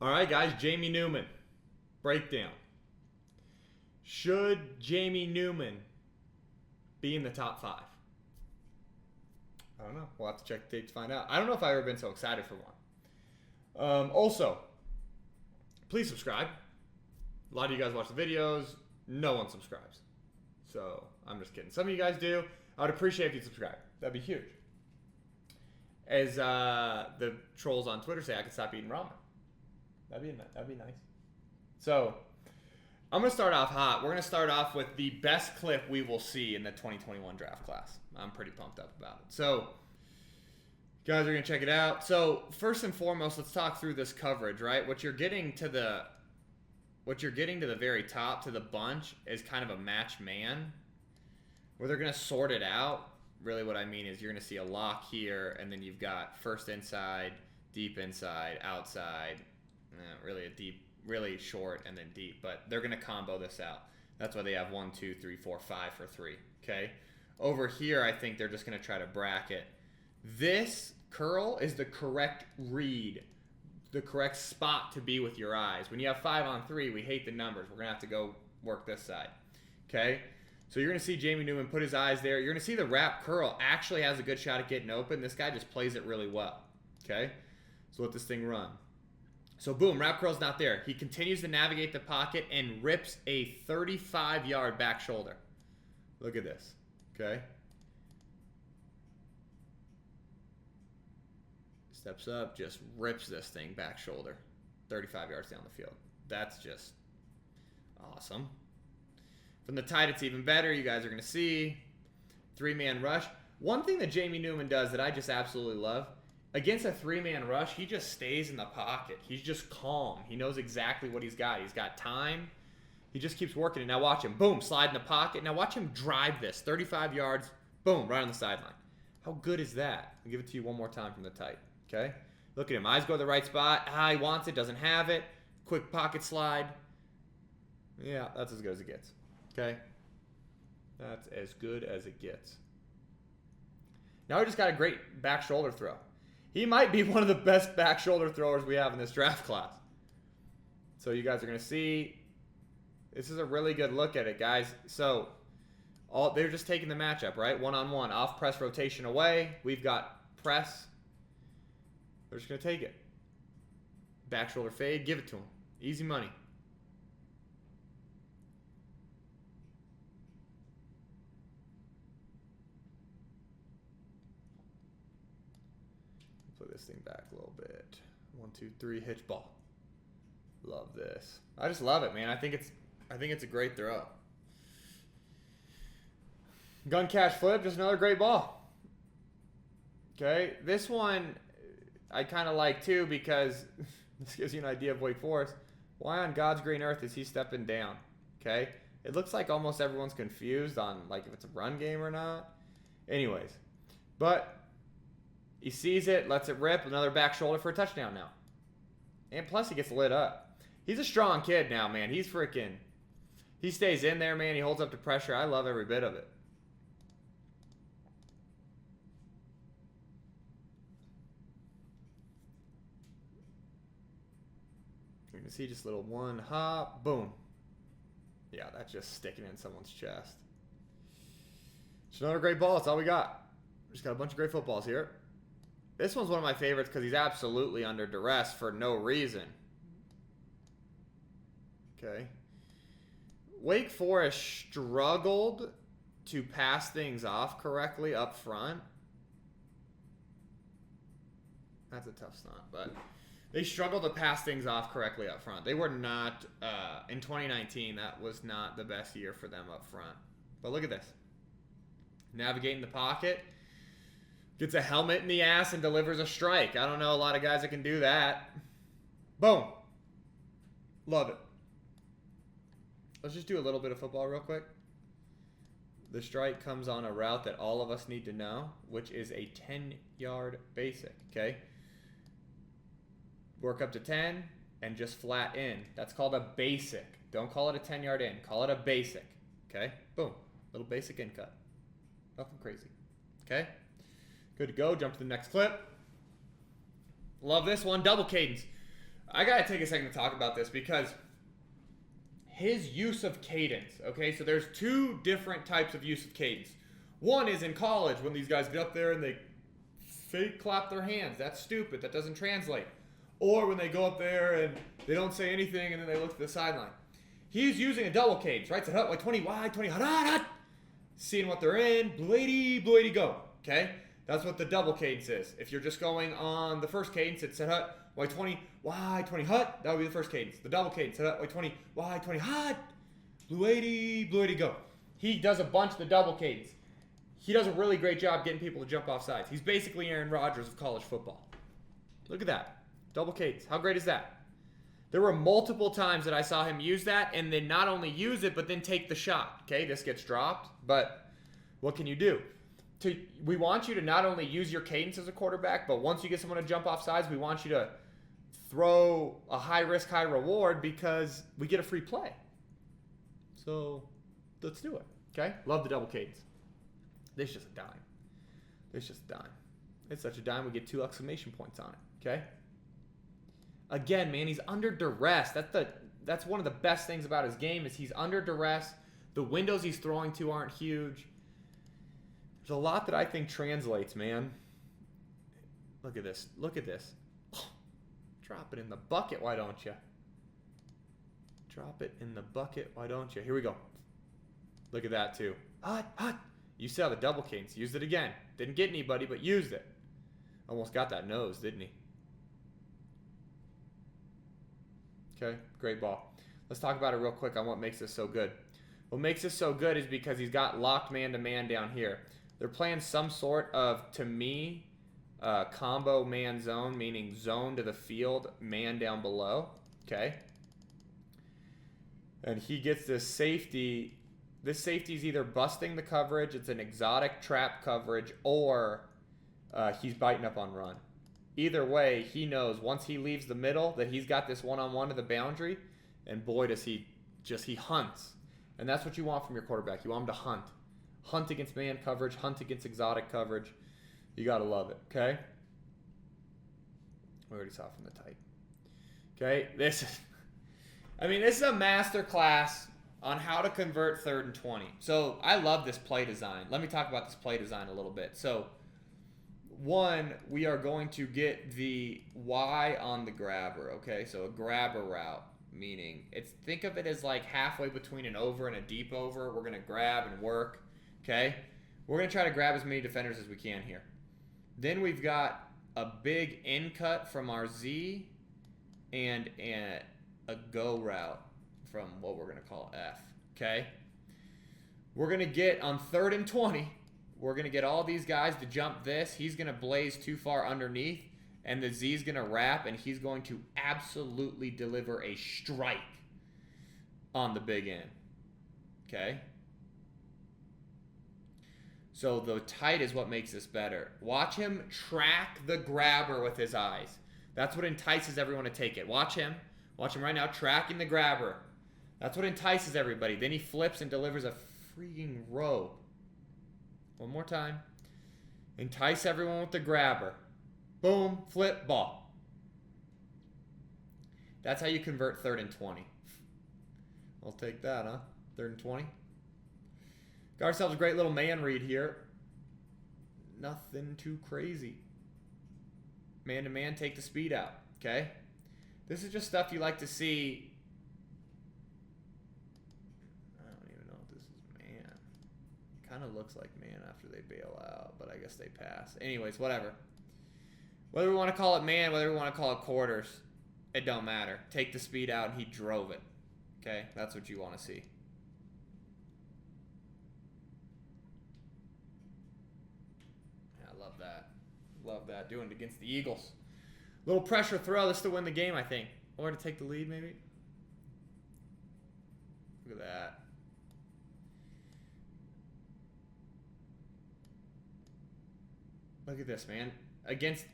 All right, guys, Jamie Newman. Breakdown. Should Jamie Newman be in the top 5? I don't know. We'll have to check the tape to find out. I don't know if I've ever been so excited for one. Also, please subscribe. A lot of you guys watch the videos. No one subscribes. So, I'm just kidding. Some of you guys do. I would appreciate if you subscribe. That'd be huge. As the trolls on Twitter say, I could stop eating ramen. That'd be nice. So, I'm going to start off hot. We're going to start off with the best clip we will see in the 2021 draft class. I'm pretty pumped up about it. So, you guys are going to check it out. So, first and foremost, let's talk through this coverage, right? What you're getting to the very top, to the bunch, is kind of a match man, where they're going to sort it out. Really what I mean is you're going to see a lock here, and then you've got first inside, deep inside, outside, really a deep, really short, and then deep. But they're going to combo this out. That's why they have 1, 2, 3, 4, 5 for 3. Okay? Over here, I think they're just going to try to bracket. This curl is the correct read, the correct spot to be with your eyes. When you have 5 on 3, we hate the numbers. We're going to have to go work this side. Okay? So you're going to see Jamie Newman put his eyes there. You're going to see the wrap curl actually has a good shot at getting open. This guy just plays it really well. Okay? So let this thing run. So boom, wrap curl's not there. He continues to navigate the pocket and rips a 35-yard back shoulder. Look at this. Okay? Steps up, just rips this thing back shoulder. 35 yards down the field. That's just awesome. From the tight, it's even better. You guys are going to see 3-man rush. One thing that Jamie Newman does that I just absolutely love, against a 3-man rush, he just stays in the pocket. He's just calm. He knows exactly what he's got. He's got time. He just keeps working it. Now watch him. Boom, slide in the pocket. Now watch him drive this. 35 yards. Boom, right on the sideline. How good is that? I'll give it to you one more time from the tight. Okay? Look at him. Eyes go to the right spot. He wants it. Doesn't have it. Quick pocket slide. Yeah, that's as good as it gets. Okay? That's as good as it gets. Now we just got a great back shoulder throw. He might be one of the best back shoulder throwers we have in this draft class. So you guys are going to see, this is a really good look at it, guys. So they're just taking the matchup, right? One-on-one, off press rotation away. We've got press. They're just going to take it. Back shoulder fade, give it to him. Easy money. Play this thing back a little bit. 1, 2, 3, hitch ball. Love this. I just love it, man. I think it's a great throw. Gun cash flip, just another great ball. Okay, this one I kind of like too because this gives you an idea of Wake Forest. Why on God's green earth is he stepping down? Okay, it looks like almost everyone's confused on like if it's a run game or not. Anyways, but he sees it, lets it rip, another back shoulder for a touchdown now. And plus he gets lit up. He's a strong kid now, man. He stays in there, man. He holds up to pressure. I love every bit of it. You're going to see just a little one hop, boom. Yeah, that's just sticking in someone's chest. It's another great ball. That's all we got. Just got a bunch of great footballs here. This one's one of my favorites because he's absolutely under duress for no reason. Okay. Wake Forest struggled to pass things off correctly up front. That's a tough snot, but they struggled to pass things off correctly up front. They were not, in 2019, that was not the best year for them up front. But look at this. Navigating the pocket. Gets a helmet in the ass and delivers a strike. I don't know a lot of guys that can do that. Boom. Love it. Let's just do a little bit of football real quick. The strike comes on a route that all of us need to know, which is a 10-yard basic, okay? Work up to 10 and just flat in. That's called a basic. Don't call it a 10-yard in. Call it a basic, okay? Boom. Little basic in cut. Nothing crazy, okay? Good to go. Jump to the next clip. Love this one. Double cadence. I got to take a second to talk about this because his use of cadence, okay? So there's two different types of use of cadence. One is in college when these guys get up there and they fake clap their hands. That's stupid. That doesn't translate. Or when they go up there and they don't say anything and then they look to the sideline. He's using a double cadence, right? So hut, like 20 wide, 20 hut, hut, hut. Seeing what they're in. Blue 80, go. Okay? That's what the double cadence is. If you're just going on the first cadence, it's set hut, wide 20, wide 20 hut. That would be the first cadence. The double cadence, set hut, wide 20, wide 20 hut. Blue 80, go. He does a bunch of the double cadence. He does a really great job getting people to jump off sides. He's basically Aaron Rodgers of college football. Look at that. Double cadence. How great is that? There were multiple times that I saw him use that and then not only use it, but then take the shot. Okay, this gets dropped, but what can you do? We want you to not only use your cadence as a quarterback, but once you get someone to jump off sides, we want you to throw a high risk, high reward because we get a free play. So let's do it. Okay? Love the double cadence. This is just a dime. It's just a dime. It's such a dime, we get 2 exclamation points on it. Okay? Again, man, he's under duress. That's one of the best things about his game is he's under duress. The windows he's throwing to aren't huge. There's a lot that I think translates, man. Look at this. Look at this. Drop it in the bucket, why don't you? Drop it in the bucket, why don't you? Here we go. Look at that, too. Hut, hut. You saw the double cadence. Used it again. Didn't get anybody, but used it. Almost got that nose, didn't he? Okay, great ball. Let's talk about it real quick on what makes this so good. What makes this so good is because he's got locked man-to-man down here. They're playing some sort of, to me, combo man zone, meaning zone to the field, man down below. Okay? And he gets this safety. This safety is either busting the coverage, it's an exotic trap coverage, or he's biting up on run. Either way, he knows once he leaves the middle that he's got this one-on-one to the boundary, and boy, does he hunts. And that's what you want from your quarterback. You want him to hunt. Hunt against man coverage, hunt against exotic coverage. You got to love it, okay? We already saw from the tight. Okay, this is a master class on how to convert 3rd and 20. So I love this play design. Let me talk about this play design a little bit. So one, we are going to get the Y on the grabber, okay? So a grabber route, meaning think of it as like halfway between an over and a deep over. We're going to grab and work, okay? We're going to try to grab as many defenders as we can here. Then we've got a big in cut from our Z and a go route from what we're going to call F, okay? We're going to get on 3rd and 20, we're going to get all these guys to jump this. He's going to blaze too far underneath, and the Z's going to wrap, and he's going to absolutely deliver a strike on the big end, okay? So the tight is what makes this better. Watch him track the grabber with his eyes. That's what entices everyone to take it. Watch him. Watch him right now tracking the grabber. That's what entices everybody. Then he flips and delivers a freaking rope. One more time. Entice everyone with the grabber. Boom, flip, ball. That's how you convert 3rd and 20. I'll take that, huh? 3rd and 20. Got ourselves a great little man read here. Nothing too crazy. Man-to-man, take the speed out, okay? This is just stuff you like to see. I don't even know if this is man. Kind of looks like man after they bail out, but I guess they pass. Anyways, whatever. Whether we want to call it man, whether we want to call it quarters, it don't matter. Take the speed out, and he drove it. Okay? That's what you want to see. Love that. Doing it against the Eagles. Little pressure throw. This to win the game, I think. Or to take the lead, maybe. Look at that. Look at this, man. Against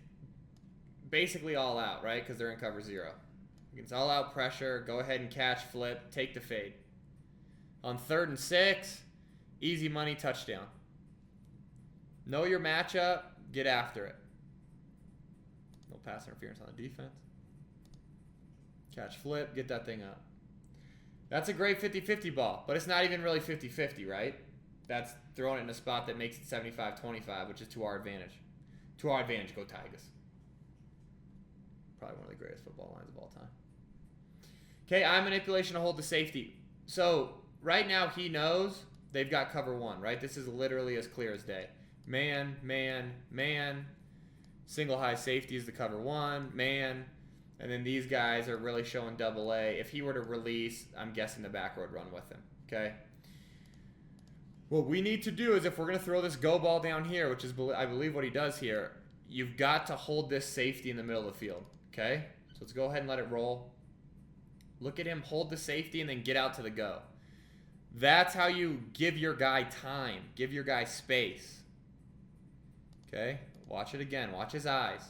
basically all out, right? Because they're in cover 0. Against all out pressure, go ahead and catch, flip, take the fade. On 3rd and 6, easy money touchdown. Know your matchup, get after it. No pass interference on the defense. Catch, flip, get that thing up. That's a great 50-50 ball, but it's not even really 50-50, right? That's throwing it in a spot that makes it 75-25, which is to our advantage. To our advantage, go Tigers. Probably one of the greatest football lines of all time. Okay, eye manipulation to hold the safety. So right now he knows they've got cover one, right? This is literally as clear as day. Man, man, man. Single high safety is the cover one, man. And then these guys are really showing double A. If he were to release, I'm guessing the back road run with him, okay? What we need to do is if we're going to throw this go ball down here, which is, I believe, what he does here, you've got to hold this safety in the middle of the field, okay? So let's go ahead and let it roll. Look at him, hold the safety, and then get out to the go. That's how you give your guy time. Give your guy space. Okay? Watch it again. Watch his eyes.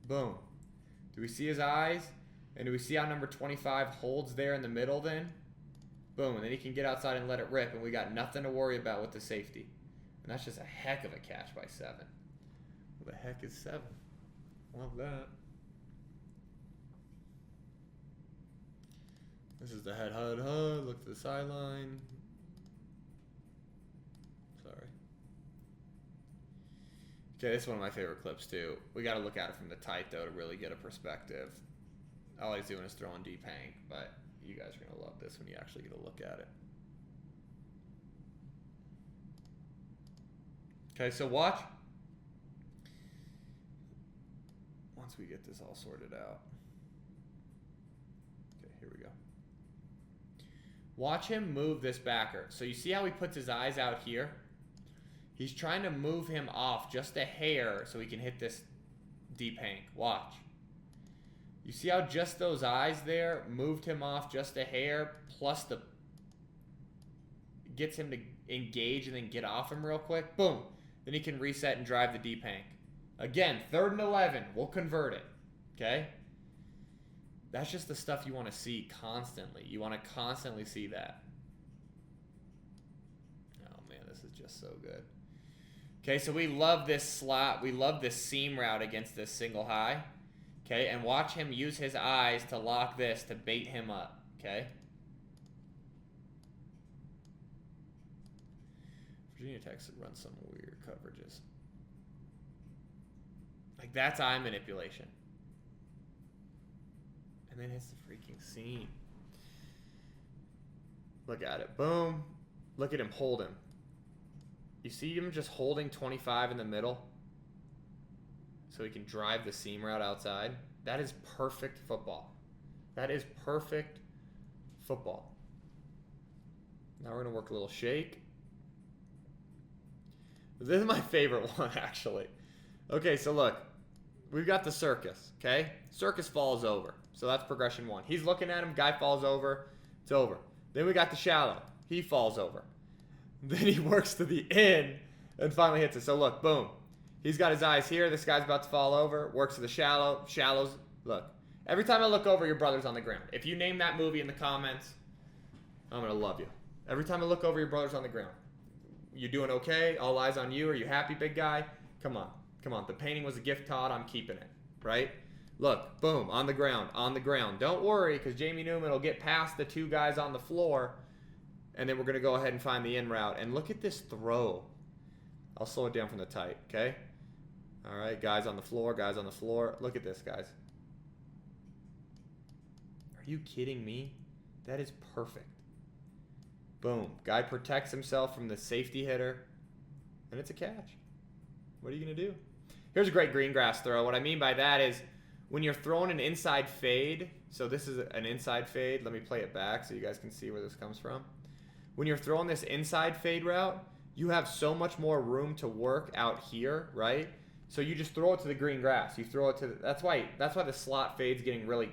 Boom. Do we see his eyes? And do we see how number 25 holds there in the middle then? Boom. And then he can get outside and let it rip, and we got nothing to worry about with the safety. And that's just a heck of a catch by 7. What the heck is 7? Love that. This is the head, look to the sideline. Sorry. Okay, this is one of my favorite clips too. We got to look at it from the tight though to really get a perspective. All he's doing is throwing deep hang, but you guys are going to love this when you actually get a look at it. Okay, so watch. Once we get this all sorted out. Okay, here we go. Watch him move this backer. So you see how he puts his eyes out here? He's trying to move him off just a hair so he can hit this deep hang. Watch. You see how just those eyes there moved him off just a hair, plus the gets him to engage and then get off him real quick? Boom. Then he can reset and drive the deep hang. Again, 3rd and 11. We'll convert it. Okay? That's just the stuff you want to see constantly. You want to constantly see that. Oh, man, this is just so good. Okay, so we love this slot. We love this seam route against this single high. Okay, and watch him use his eyes to lock this to bait him up. Okay? Virginia Tech runs some weird coverages. Like, that's eye manipulation. And then hits the freaking seam. Look at it. Boom. Look at him hold him. You see him just holding 25 in the middle so he can drive the seam route outside? That is perfect football. That is perfect football. Now we're going to work a little shake. This is my favorite one, actually. Okay, so look. We've got the circus, okay? Circus falls over. So that's progression 1. He's looking at him. Guy falls over. It's over. Then we got the shallow. He falls over. Then he works to the in and finally hits it. So look, boom. He's got his eyes here. This guy's about to fall over. Works to the shallow. Shallows. Look. Every time I look over, your brother's on the ground. If you name that movie in the comments, I'm going to love you. Every time I look over, your brother's on the ground. You doing okay? All eyes on you. Are you happy, big guy? Come on. Come on. The painting was a gift, Todd. I'm keeping it. Right? Look. Boom. On the ground. On the ground. Don't worry, because Jamie Newman will get past the 2 guys on the floor, and then we're going to go ahead and find the in route. And look at this throw. I'll slow it down from the tight, okay? All right, guys on the floor, guys on the floor. Look at this, guys. Are you kidding me? That is perfect. Boom. Guy protects himself from the safety hitter, and it's a catch. What are you going to do? Here's a great green grass throw. What I mean by that is when you're throwing an inside fade, so this is an inside fade. Let me play it back so you guys can see where this comes from. When you're throwing this inside fade route, you have so much more room to work out here, right? So you just throw it to the green grass. You throw it to that's why the slot fade's getting really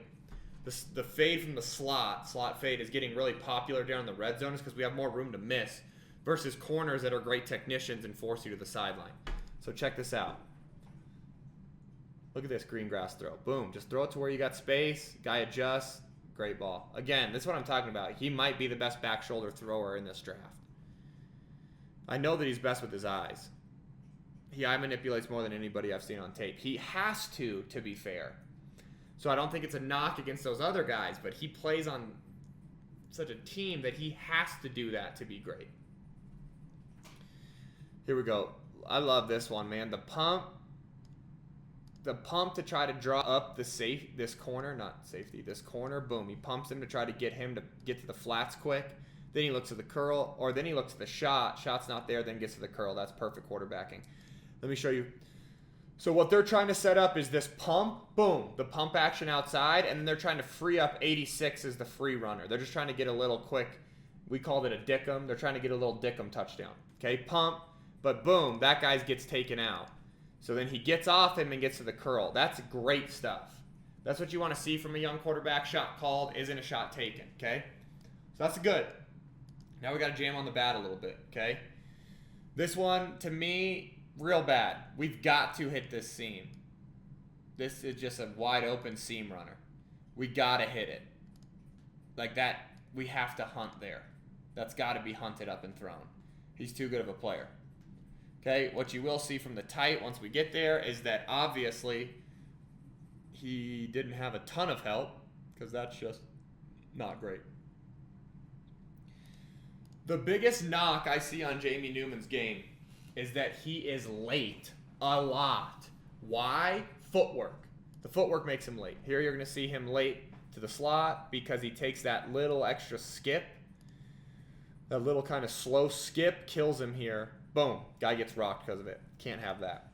the fade from the slot fade is getting really popular down in the red zone is because we have more room to miss versus corners that are great technicians and force you to the sideline. So check this out. Look at this green grass throw. Boom. Just throw it to where you got space. Guy adjusts. Great ball. Again, this is what I'm talking about. He might be the best back shoulder thrower in this draft. I know that he's best with his eyes. He eye manipulates more than anybody I've seen on tape. He has to be fair. So I don't think it's a knock against those other guys, but he plays on such a team that he has to do that to be great. Here we go. I love this one, man. The pump to try to draw up this corner. Boom. He pumps him to try to get him to get to the flats quick. Then he looks at the curl, or then he looks at the shot. Shot's not there, then gets to the curl. That's perfect quarterbacking. Let me show you. So what they're trying to set up is this pump, boom, the pump action outside, and then they're trying to free up 86 as the free runner. They're just trying to get a little quick, we called it a dickum. They're trying to get a little dickum touchdown. Okay, pump, but boom, that guy gets taken out. So then he gets off him and gets to the curl. That's great stuff. That's what you want to see from a young quarterback. Shot called isn't a shot taken, okay? So that's good. Now we got to jam on the bat a little bit, okay? This one, to me, real bad. We've got to hit this seam. This is just a wide open seam runner. We got to hit it. Like that, we have to hunt there. That's got to be hunted up and thrown. He's too good of a player. Okay, what you will see from the tight once we get there is that obviously he didn't have a ton of help because that's just not great. The biggest knock I see on Jamie Newman's game is that he is late a lot. Why? Footwork. The footwork makes him late. Here you're going to see him late to the slot because he takes that little extra skip. That little kind of slow skip kills him here. Boom. Guy gets rocked because of it. Can't have that.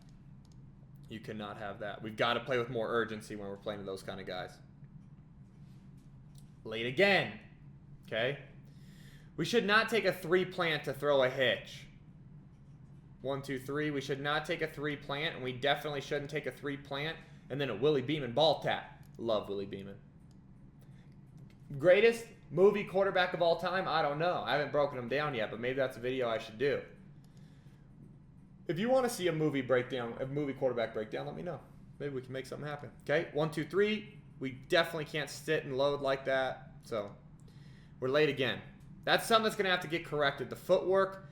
You cannot have that. We've got to play with more urgency when we're playing with those kind of guys. Late again. Okay? We should not take a three plant to throw a hitch. 1, 2, 3. We should not take a three plant, and we definitely shouldn't take a three plant and then a Willie Beeman ball tap. Love Willie Beeman. Greatest movie quarterback of all time? I don't know. I haven't broken him down yet, but maybe that's a video I should do. If you want to see a movie quarterback breakdown, let me know. Maybe we can make something happen. Okay, 1, 2, 3. We definitely can't sit and load like that. So we're late again. That's something that's going to have to get corrected. The footwork,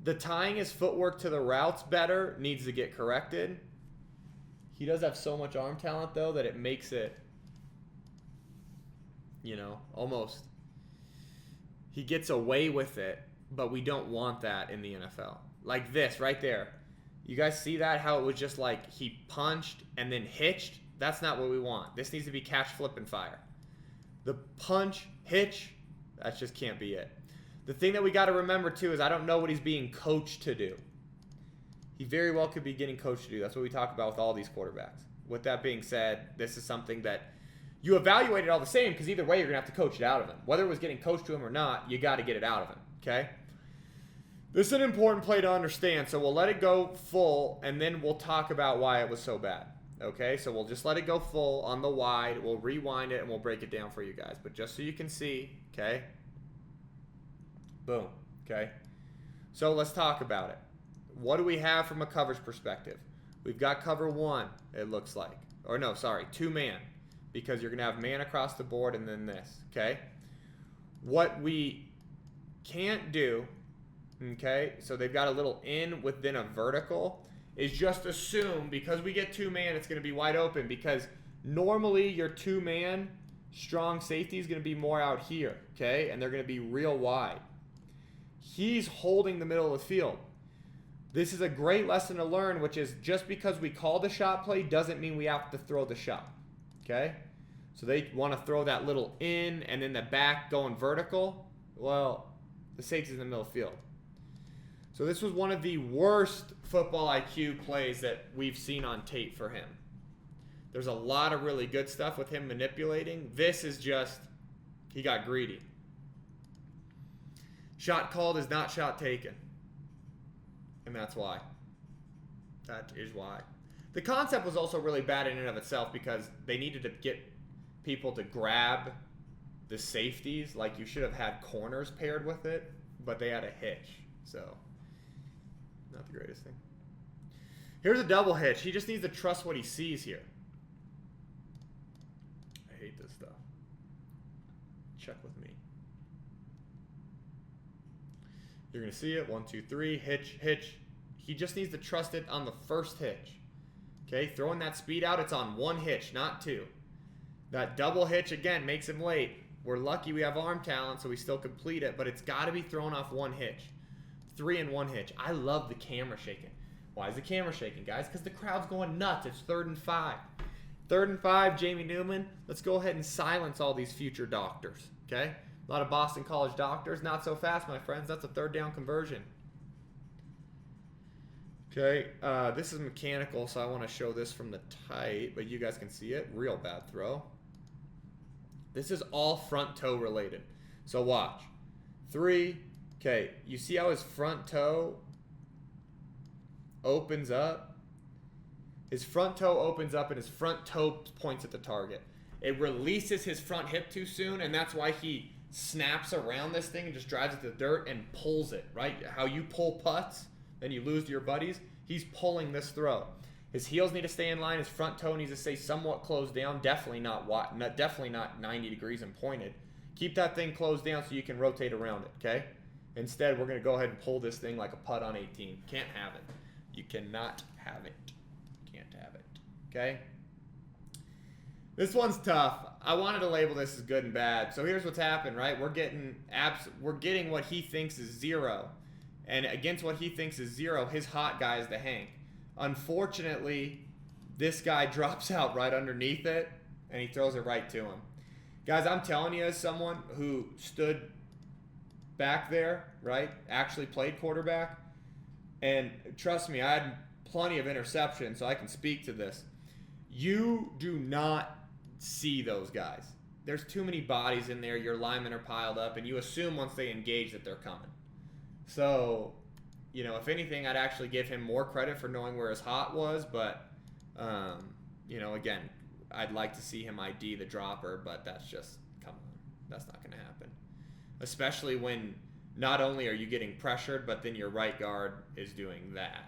the tying his footwork to the routes better needs to get corrected. He does have so much arm talent, though, that it makes it, almost. He gets away with it, but we don't want that in the NFL. Like this right there. You guys see that? How it was just like he punched and then hitched? That's not what we want. This needs to be catch, flip, and fire. The punch, hitch, that just can't be it. The thing that we got to remember, too, is I don't know what he's being coached to do. He very well could be getting coached to do. That's what we talk about with all these quarterbacks. With that being said, this is something that you evaluate it all the same because either way you're going to have to coach it out of him. Whether it was getting coached to him or not, you got to get it out of him, okay? This is an important play to understand, so we'll let it go full, and then we'll talk about why it was so bad. Okay, so we'll just let it go full on the wide. We'll rewind it, and we'll break it down for you guys. But just so you can see, okay? Boom, okay? So let's talk about it. What do we have from a coverage perspective? We've got cover one, it looks like. Or no, sorry, 2-man, because you're going to have man across the board and then this, okay? What we can't do... Okay, so they've got a little in within a vertical. Is just assume because we get 2-man, it's going to be wide open because normally your 2-man strong safety is going to be more out here, okay, and they're going to be real wide. He's holding the middle of the field. This is a great lesson to learn, which is just because we call the shot play doesn't mean we have to throw the shot, okay? So they want to throw that little in and then the back going vertical. Well, the safety's in the middle of the field. So this was one of the worst football IQ plays that we've seen on tape for him. There's a lot of really good stuff with him manipulating. This is just, he got greedy. Shot called is not shot taken. And that's why. That is why. The concept was also really bad in and of itself because they needed to get people to grab the safeties. Like you should have had corners paired with it, but they had a hitch. So... not the greatest thing. Here's a double hitch. He just needs to trust what he sees here. I hate this stuff. Check with me. You're going to see it. 1, 2, 3. Hitch, hitch. He just needs to trust it on the first hitch. Okay, throwing that speed out, it's on one hitch, not two. That double hitch, again, makes him late. We're lucky we have arm talent, so we still complete it, but it's got to be thrown off one hitch. 3 and 1 hitch. I love the camera shaking. Why is the camera shaking, guys? Because the crowd's going nuts. It's 3rd and 5. 3rd and 5, Jamie Newman. Let's go ahead and silence all these future doctors, okay? A lot of Boston College doctors. Not so fast, my friends. That's a 3rd down conversion. Okay, this is mechanical, so I want to show this from the tight, but you guys can see it. Real bad throw. This is all front toe related. So watch. 3. Okay, you see how his front toe opens up? His front toe opens up and his front toe points at the target. It releases his front hip too soon, and that's why he snaps around this thing and just drives it to the dirt and pulls it, right? How you pull putts, then you lose to your buddies. He's pulling this throw. His heels need to stay in line. His front toe needs to stay somewhat closed down. Definitely not 90 degrees and pointed. Keep that thing closed down so you can rotate around it, okay? Instead, we're going to go ahead and pull this thing like a putt on 18. Can't have it. You cannot have it. Can't have it, okay? This one's tough. I wanted to label this as good and bad. So here's what's happened, right? We're getting what he thinks is 0. And against what he thinks is 0, his hot guy is the Hank. Unfortunately, this guy drops out right underneath it, and he throws it right to him. Guys, I'm telling you, as someone who stood back there, right, actually played quarterback, and trust me, I had plenty of interceptions, so I can speak to this. You do not see those guys. There's too many bodies in there. Your linemen are piled up, and you assume once they engage that they're coming. So, you know, if anything, I'd actually give him more credit for knowing where his hot was. But, you know, again, I'd like to see him ID the dropper, but that's just, come on, that's not going to happen. Especially when not only are you getting pressured, but then your right guard is doing that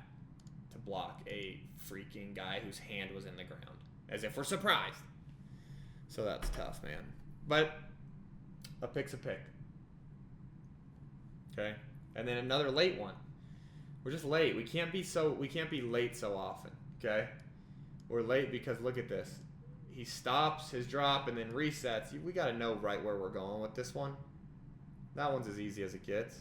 to block a freaking guy whose hand was in the ground, as if we're surprised. So that's tough, man. But a pick's a pick. Okay? And then another late one. We're just late. We can't be late so often, okay? We're late because look at this. He stops his drop and then resets. We got to know right where we're going with this one. That one's as easy as it gets.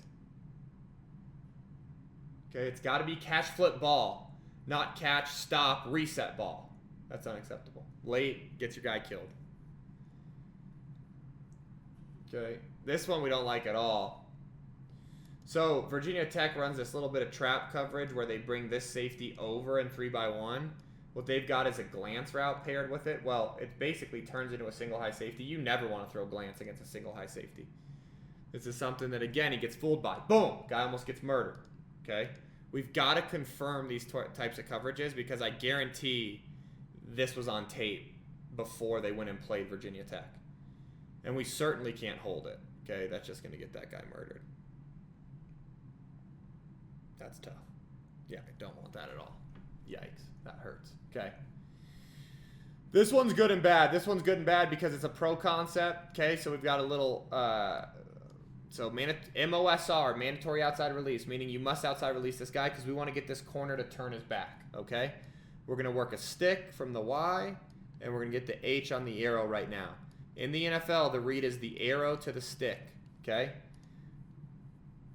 Okay, it's got to be catch, flip, ball, not catch, stop, reset ball. That's unacceptable. Late gets your guy killed. Okay, this one we don't like at all. So Virginia Tech runs this little bit of trap coverage where they bring this safety over in 3-by-1. What they've got is a glance route paired with it. Well, it basically turns into a single high safety. You never want to throw glance against a single high safety. This is something that, again, he gets fooled by. Boom! Guy almost gets murdered. Okay? We've got to confirm these types of coverages because I guarantee this was on tape before they went and played Virginia Tech. And we certainly can't hold it. Okay? That's just going to get that guy murdered. That's tough. Yeah, I don't want that at all. Yikes. That hurts. Okay. This one's good and bad. This one's good and bad because it's a pro concept. Okay, so we've got a little... MOSR, mandatory outside release, meaning you must outside release this guy because we want to get this corner to turn his back. Okay? We're going to work a stick from the Y, and we're going to get the H on the arrow right now. In the NFL, the read is the arrow to the stick. Okay?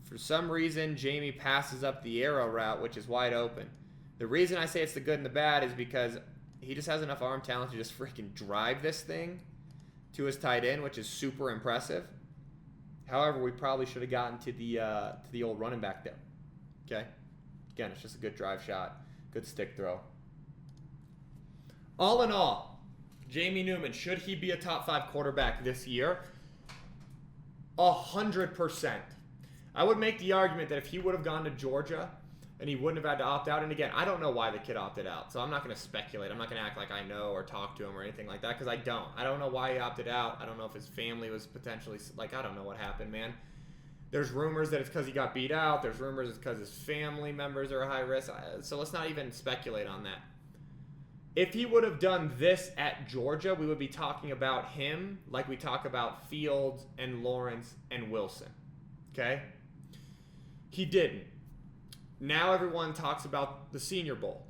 For some reason, Jamie passes up the arrow route, which is wide open. The reason I say it's the good and the bad is because he just has enough arm talent to just freaking drive this thing to his tight end, which is super impressive. However, we probably should have gotten to the old running back there. Okay? Again, it's just a good drive shot, good stick throw. All in all, Jamie Newman, should he be a top 5 quarterback this year? 100%. I would make the argument that if he would have gone to Georgia and he wouldn't have had to opt out, and again, I don't know why the kid opted out, so I'm not going to speculate. I'm not going to act like I know or talk to him or anything like that because I don't. I don't know why he opted out. I don't know if his family was potentially, I don't know what happened, man. There's rumors that it's because he got beat out. There's rumors it's because his family members are high risk. So let's not even speculate on that. If he would have done this at Georgia, we would be talking about him like we talk about Fields and Lawrence and Wilson. Okay? He didn't. Now everyone talks about the Senior Bowl,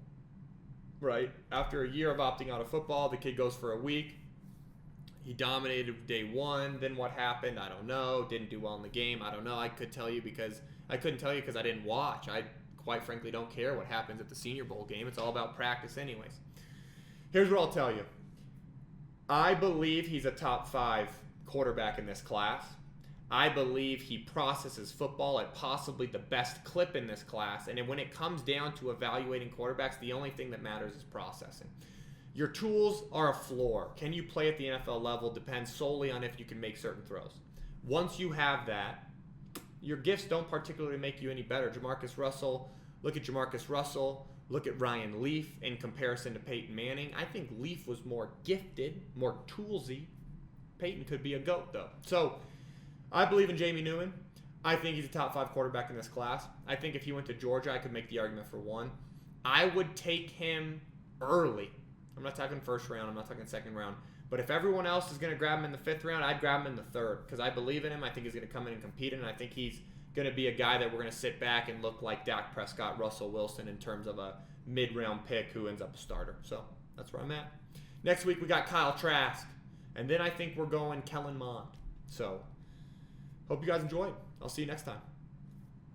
right? After a year of opting out of football, the kid goes for a week. He dominated day one. Then what happened? I don't know. Didn't do well in the game. I don't know. I couldn't tell you because I didn't watch. I quite frankly don't care what happens at the Senior Bowl game. It's all about practice anyways. Here's what I'll tell you. I believe he's a top 5 quarterback in this class. I believe he processes football at possibly the best clip in this class. And when it comes down to evaluating quarterbacks, the only thing that matters is processing. Your tools are a floor. Can you play at the NFL level depends solely on if you can make certain throws. Once you have that, your gifts don't particularly make you any better. Jamarcus Russell, look at Jamarcus Russell. Look at Ryan Leaf in comparison to Peyton Manning. I think Leaf was more gifted, more toolsy. Peyton could be a GOAT, though. So, I believe in Jamie Newman. I think he's a top 5 quarterback in this class. I think if he went to Georgia, I could make the argument for 1. I would take him early. I'm not talking first round. I'm not talking second round. But if everyone else is going to grab him in the 5th round, I'd grab him in the 3rd because I believe in him. I think he's going to come in and compete, and I think he's going to be a guy that we're going to sit back and look like Dak Prescott, Russell Wilson in terms of a mid-round pick who ends up a starter. So that's where I'm at. Next week we got Kyle Trask, and then I think we're going Kellen Mond. So hope you guys enjoyed. I'll see you next time.